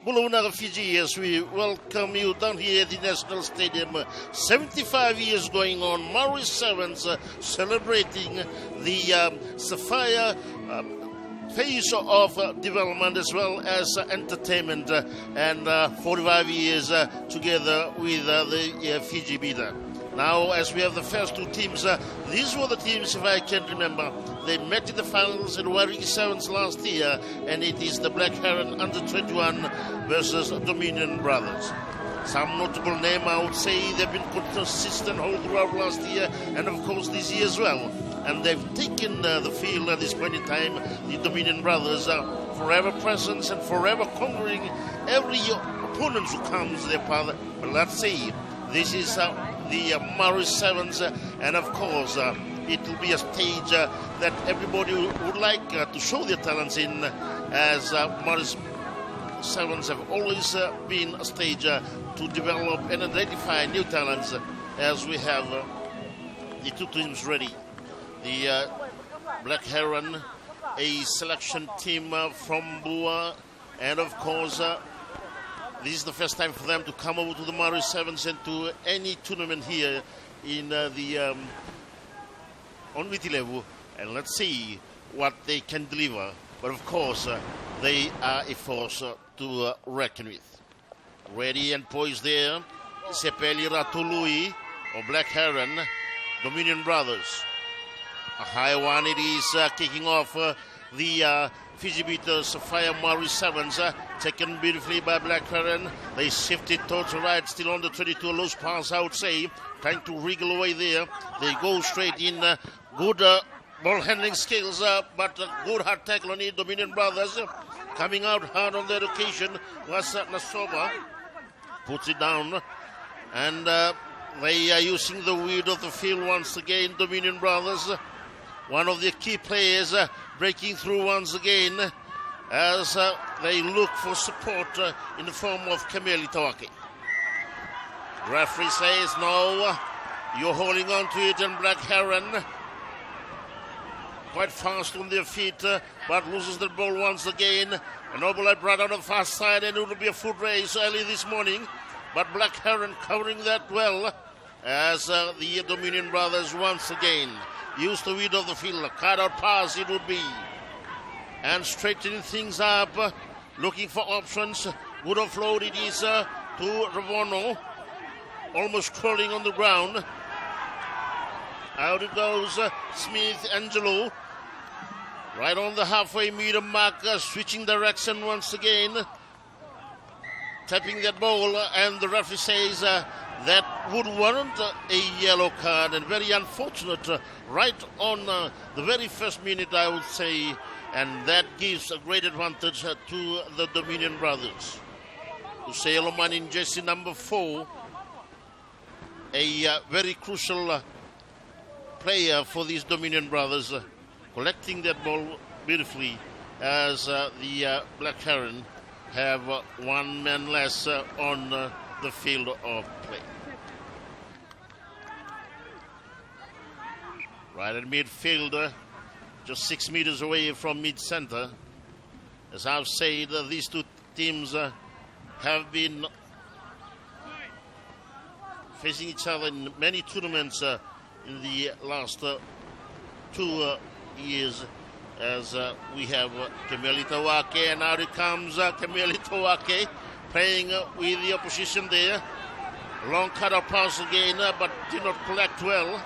Bulunga, Fiji, as we welcome you down here at the National Stadium. 75 years going on. Maori Sevens celebrating the Sapphire phase of development as well as entertainment, and 45 years together with the Fiji Beta. Now, as we have the first two teams, these were the teams, if I can remember, they met in the finals in Warringah Sevens last year, and it is the Black Heron under 21 versus Dominion Brothers. Some notable name, I would say, they've been consistent all throughout last year, and of course this year as well. And they've taken the field at this point in time. The Dominion Brothers are forever present and forever conquering every opponent who comes their path. But let's see, this is the Maori Sevens, and of course it will be a stage that everybody would like to show their talents in, as Maori Sevens have always been a stage to develop and identify new talents, as we have the two teams ready. The Black Heron, a selection team from Bua, and of course this is the first time for them to come over to the Maori Sevens and to any tournament here in the on Vitilevu, and let's see what they can deliver. But of course, they are a force to reckon with. Ready and poised there, Sepeli Ratului or Black Heron, Dominion Brothers. A high one it is, kicking off the Fiji Beta Sapphire Maori Sevens, taken beautifully by Black Heron. They shifted towards the right, still on the 22, loose pass, I would say, trying to wriggle away there. They go straight in, good ball handling skills, but good hard tackle on it. Dominion Brothers coming out hard on that occasion was Nasova, puts it down, and they are using the width of the field once again. Dominion Brothers, one of the key players, breaking through once again as they look for support in the form of Kameli Tawake. Referee says no, you're holding on to it, and Black Heron quite fast on their feet, but loses the ball once again. And Obolite brought on the fast side, and it will be a foot race early this morning, but Black Heron covering that well as the Dominion Brothers once again use the width of the field. A cut-out pass it would be. And straightening things up, looking for options. Good offload it is to Ravono, almost crawling on the ground. Out it goes, Smith Angelo. Right on the halfway meter mark, switching direction once again. Tapping that ball, and the referee says that would warrant a yellow card, and very unfortunate right on the very first minute, I would say, and that gives a great advantage to the Dominion Brothers. Usei Loman in jersey number 4, a very crucial player for these Dominion Brothers, collecting that ball beautifully as the Black Heron have one man less on the field of play. Right at midfield, just 6 meters away from mid-center. As I've said, these two teams have been facing each other in many tournaments in the last 2 years, as we have Kameli Tawake, and now it comes Kameli Tawake playing with the opposition there. Long cut-out pass again, but did not collect well.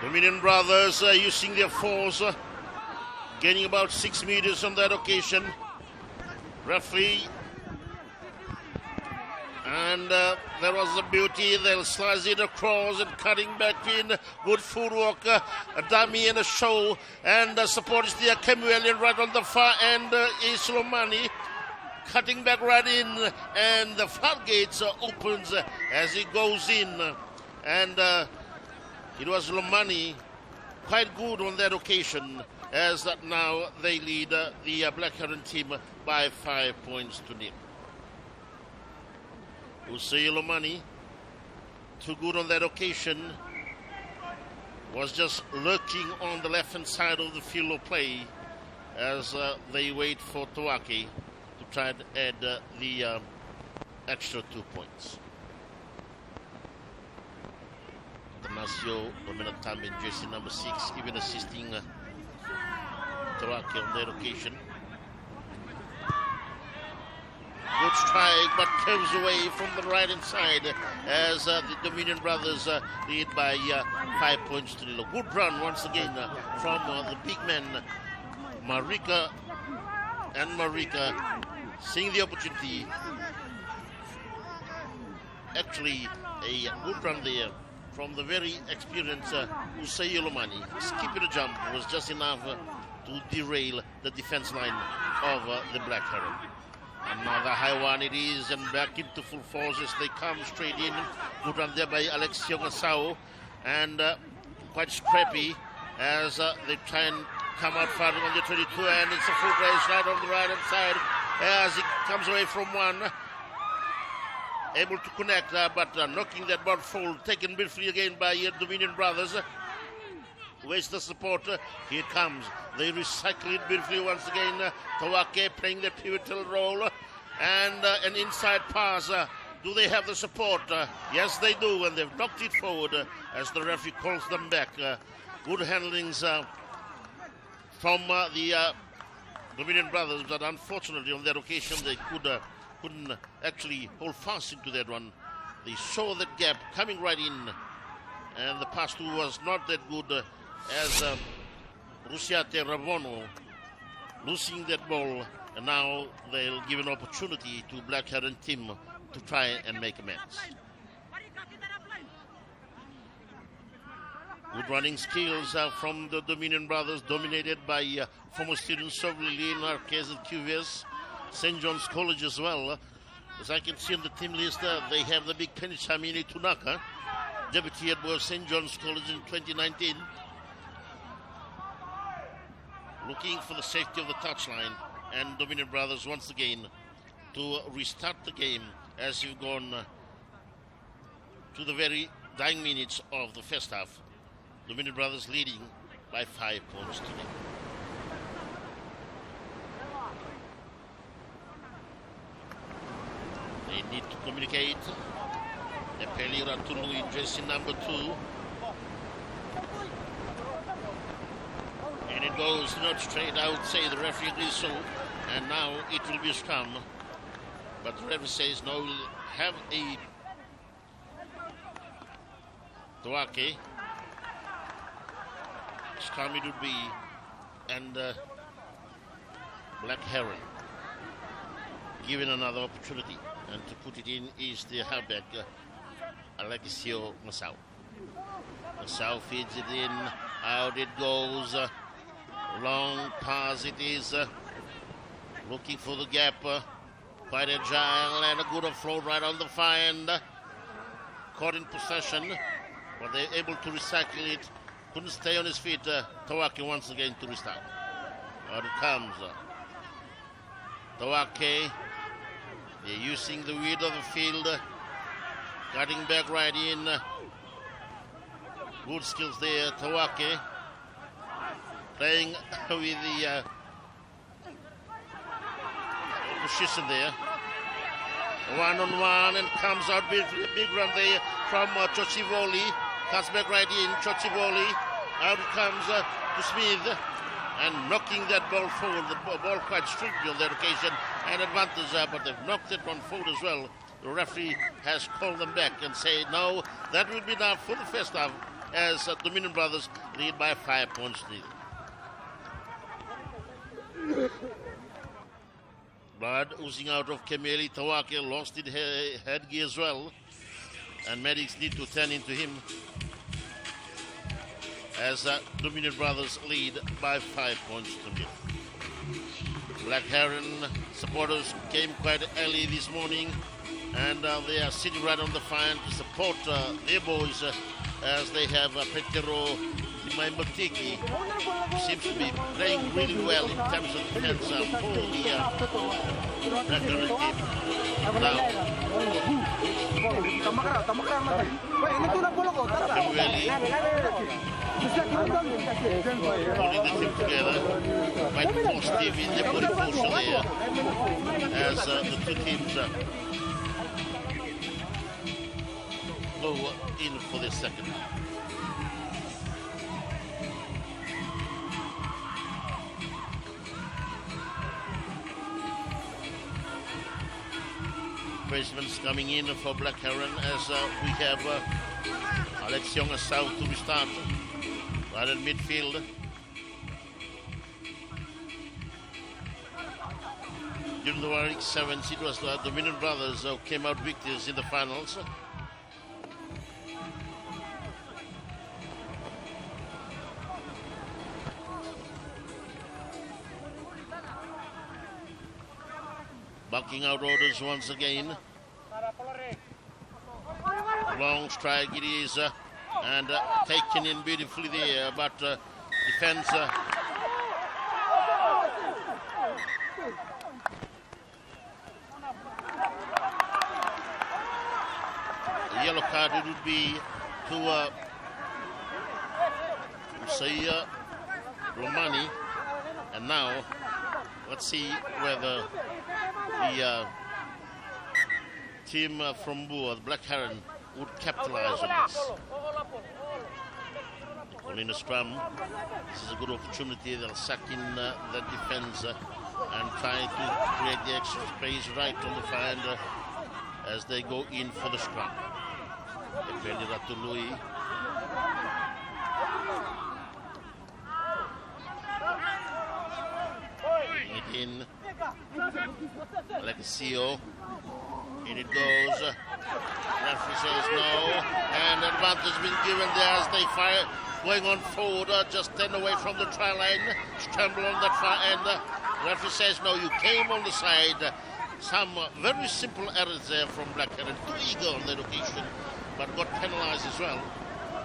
Dominion Brothers using their force, gaining about 6 meters on that occasion. Referee, and there was a beauty. They'll slice it across and cutting back in. Good footwork, a dummy and a show, and support is there. Kemuelian right on the far end is Lomani, cutting back right in, and the floodgates opens as he goes in, and it was Lomani quite good on that occasion, as that now they lead the Black Heron team by 5 points to nil. Usei Lomani, too good on that occasion, was just lurking on the left-hand side of the field of play as they wait for Tawake to try and add the extra 2 points. Damasio Romenatambe, jersey number 6, even assisting Tawake on that occasion. Good strike, but curves away from the right hand side as the Dominion Brothers lead by 5 points to 0. Good run once again from the big men, Marika, and Marika seeing the opportunity. Actually, a good run there from the very experienced Usai Yolomani. Skipping a jump was just enough to derail the defense line of the Black Heron. Another high one it is, and back into full force as they come straight in. Good run there by Alexio Gasao, and quite scrappy as they try and come out firing on the 22, and it's a full race right on the right hand side as he comes away from one. Able to connect, but knocking that ball forward, taken briefly again by Dominion Brothers. Where's the support? Here comes. They recycle it briefly once again. Tawake playing the pivotal role. And an inside pass. Do they have the support? Yes, they do. And they've knocked it forward as the referee calls them back. Good handlings from the Dominion Brothers. But unfortunately, on that occasion, they couldn't actually hold fast into that one. They saw that gap coming right in. And the pass through was not that good as Rusiate Ravono losing that ball, and now they'll give an opportunity to Black Heron team to try and make amends. Good running skills from the Dominion Brothers, dominated by former students of Lilian Marquez at QVS, St. John's College as well. As I can see on the team list, they have the big Penichamini Tunaka, deputy head boy of St. John's College in 2019. Looking for the safety of the touchline, and Dominion Brothers once again to restart the game as you've gone to the very dying minutes of the first half. Dominion Brothers leading by 5 points today. They need to communicate. Epeli Ratulu in jersey number 2. And it goes not straight out, say the referee agrees so, and now it will be a scrum. But the referee says no, we'll have a Tawake. Scrum it would be, and Black Heron given another opportunity, and to put it in is the halfback Alexio Masao. Masao feeds it in, out it goes. Long pass it is, looking for the gap, quite agile and a good offload right on the far end. Caught in possession, but they're able to recycle it. Couldn't stay on his feet. Tawake once again to restart. Out it comes. Tawake, they're using the width of the field, cutting back right in. Good skills there, Tawake. Playing with the position there. One-on-one, and comes out big run there from Chochivoli. Cuts back right in, Chochivoli. Out comes to Smith, and knocking that ball forward. The ball quite strictly on that occasion, and advantage, but they've knocked it on forward as well. The referee has called them back and said, no, that will be enough for the first half, as Dominion Brothers lead by 5 points to 0. Blood oozing out of Kemeli. Tawake lost his headgear as well, and medics need to turn into him as Dominion Brothers lead by 5 points to 0. Black Heron supporters came quite early this morning, and they are sitting right on the fire to support their boys as they have Petero Maimbotiki, who seems to be playing really well in terms of defense for the Black Heron team. Now, putting the team together. Quite positive in the body posture there as the two teams go in for the second. Basements coming in for Black Heron as we have Alex Young South to restart right in midfield. During the Warwick Sevens, it was the Dominion Brothers who came out victors in the finals. Bucking out orders once again. Long strike it is, and taken in beautifully there, but defense. The yellow card it would be to Usaya Romani, and now let's see whether the team from Boer, the Black Heron, would capitalize on this. In a scrum, this is a good opportunity. They'll suck in the defense and try to create the extra space right on the far end as they go in for the scrum. Ependi Ratului. In like a seal. In it goes. Referee says no. And advantage has been given there as they fire. Going on forward, just 10 away from the try line. Scramble on that far end. Referee says no, you came on the side. Some very simple errors there from Black Heron. Too eager on the location, but got penalized as well.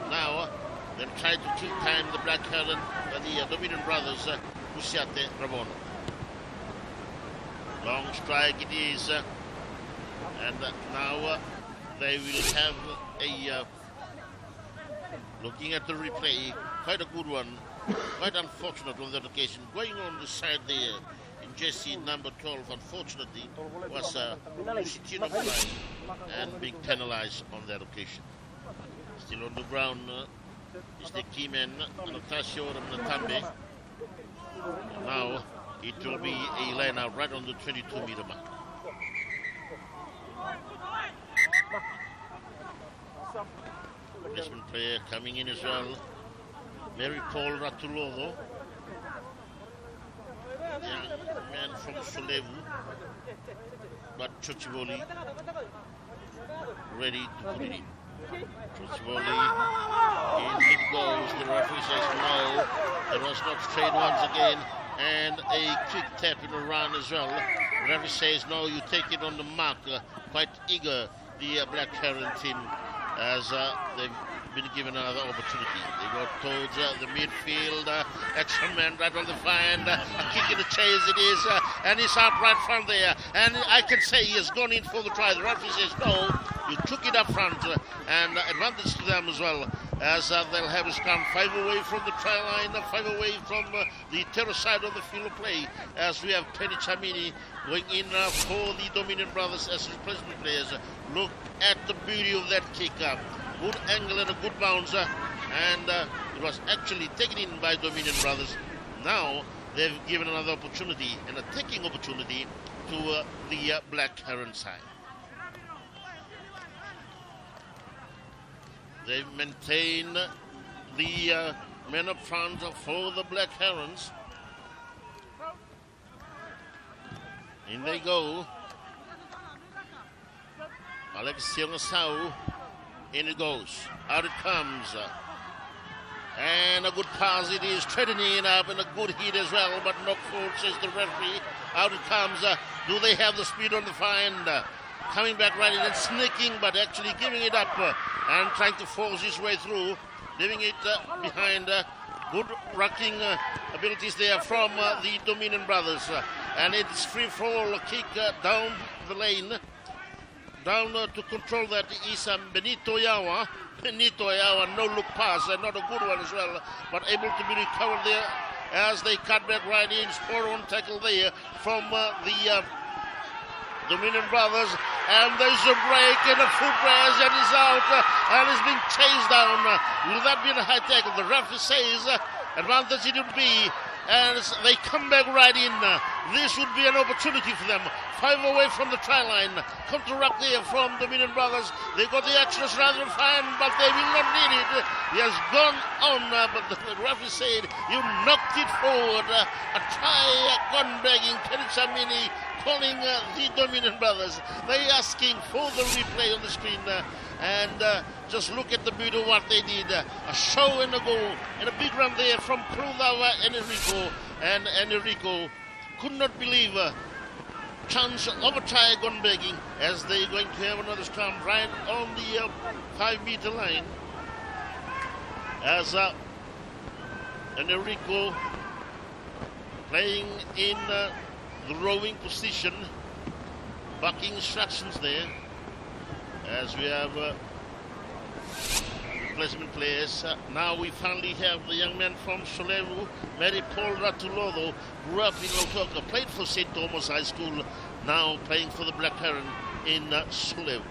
Now, they've tried to kill time the Black Heron, the Dominion Brothers, Usiate Ravono. Long strike it is, and now they will have a, looking at the replay, quite a good one, quite unfortunate on that occasion. Going on the side there in Jesse number 12, unfortunately, was Usitino flying and being penalized on that occasion. Still on the ground is the key man, Anastacio Natambe. Now, it will be a line out right on the 22-meter mark. Replacement player coming in as well. Mary Paul Ratulovo, young man from Solevu, but Chochivoli ready to put it in. Chochivoli, in it goes. The referee says no. There was not straight once again. And a quick tap in the run as well. The referee says no, you take it on the mark. Quite eager, the Black Heron team, as they've been given another opportunity. They go towards the midfield. Extra man right on the far end. A kick in the chase it is. And he's out right front there. And I can say he has gone in for the try. The referee says no, you took it up front. And advantage to them as well, as they'll have a scrum 5 away from the try line, 5 away from the terror side of the field of play, as we have Penny Chamini going in for the Dominion Brothers as replacement players. Look at the beauty of that kick up. Good angle and a good bounce, and it was actually taken in by Dominion Brothers. Now they've given another opportunity, and a taking opportunity, to the Black Heron side. They maintain the men up front for the Black Herons. In they go. Alex Siongasau. In it goes. Out it comes. And a good pass it is. Treading in up and a good hit as well. But no fault, says the referee. Out it comes. Do they have the speed on the far end? Coming back right in and sneaking, but actually giving it up and trying to force his way through. Leaving it behind. Good rucking abilities there from the Dominion Brothers. And it's free fall kick down the lane. down to control that is Benito Yawa. Benito Yawa, no look pass, not a good one as well, but able to be recovered there as they cut back right in. Spot on tackle there from the Dominion Brothers, and there's a break and a foot race, and he's out and is being chased down. Will that be a high tackle? The referee says advantage it would be, and they come back right in. This would be an opportunity for them. 5 away from the try line. Counteract there from Dominion Brothers. They got the extras rather fine, but they will not need it. He has gone on, but the referee said you knocked it forward. A try gone begging. Kenny Chamini calling the Dominion Brothers. They're asking for the replay on the screen, and just look at the beauty of what they did. A show and a goal, and a big run there from Prudava and Enrico. And Enrico could not believe chance of a try gone begging, as they're going to have another scrum right on the 5-meter line. As Enrico playing in the rowing position, bucking instructions there, as we have replacement players. Now we finally have the young man from Solevu, Mary Paul Ratulodo, grew up in Lautoka, played for St. Thomas High School, now playing for the Black Heron in Solevu.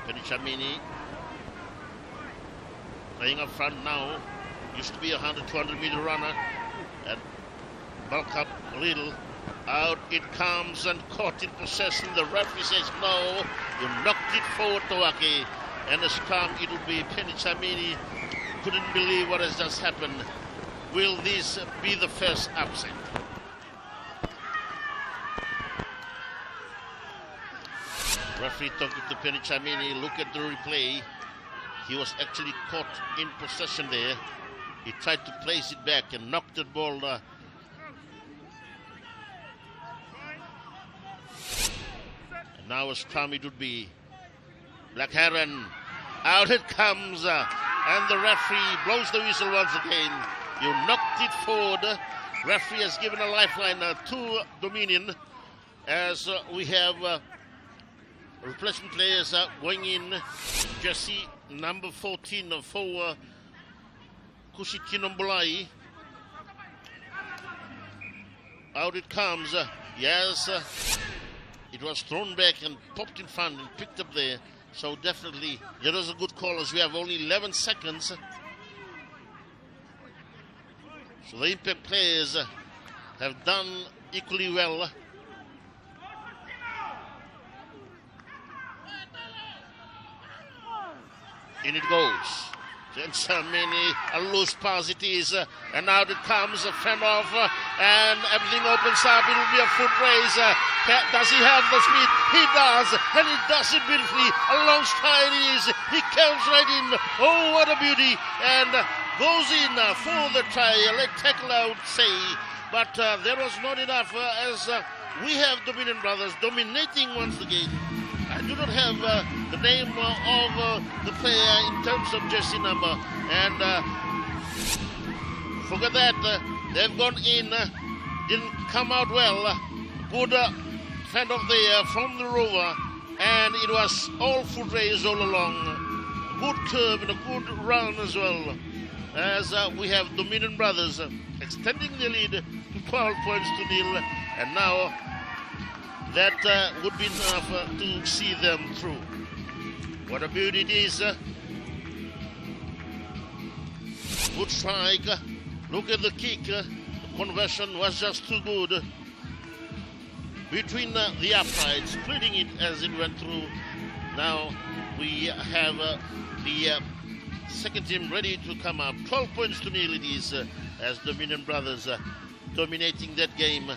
Penny Chamini playing up front now, used to be a 100-200 meter runner, and bulk up a little. Out it comes and caught in possession. The referee says no, you knocked it forward, Towaki. And a scrum, it will be Penny Chamini. Couldn't believe what has just happened. Will this be the first upset? Referee talking to Penny Chamini. Look at the replay. He was actually caught in possession there. He tried to place it back and knocked the ball. And now a scrum it would be. Black Heron, out it comes, and the referee blows the whistle once again. You knocked it forward. Referee has given a lifeline to Dominion, as we have replacement players going in. Jersey number 14 for Kushikinombulai. Out it comes. Yes, it was thrown back and popped in front and picked up there. So definitely there was a good call, as we have only 11 seconds. So the Impact players have done equally well. In it goes. And so many a loose pass it is, and now it comes a fend off, and everything opens up. It will be a foot race. Does he have the speed? He does, and he does it beautifully. A long stride it is. He comes right in. Oh, what a beauty! And goes in for the try. Let tackle out say, but there was not enough, as we have Dominion Brothers dominating once again. I do not have the name of the player in terms of jersey number, and forget that. They've gone in, didn't come out well. Good fend off there from the rover, and it was all foot race all along. Good curve and a good run as well, as we have Dominion Brothers extending the lead to 12 points to 0, and now that would be enough to see them through. What a beauty it is. Good strike. Look at the kick. The conversion was just too good. Between the uprights, splitting it as it went through. Now we have the second team ready to come up. 12 points to 0 it is, as Dominion Brothers dominating that game.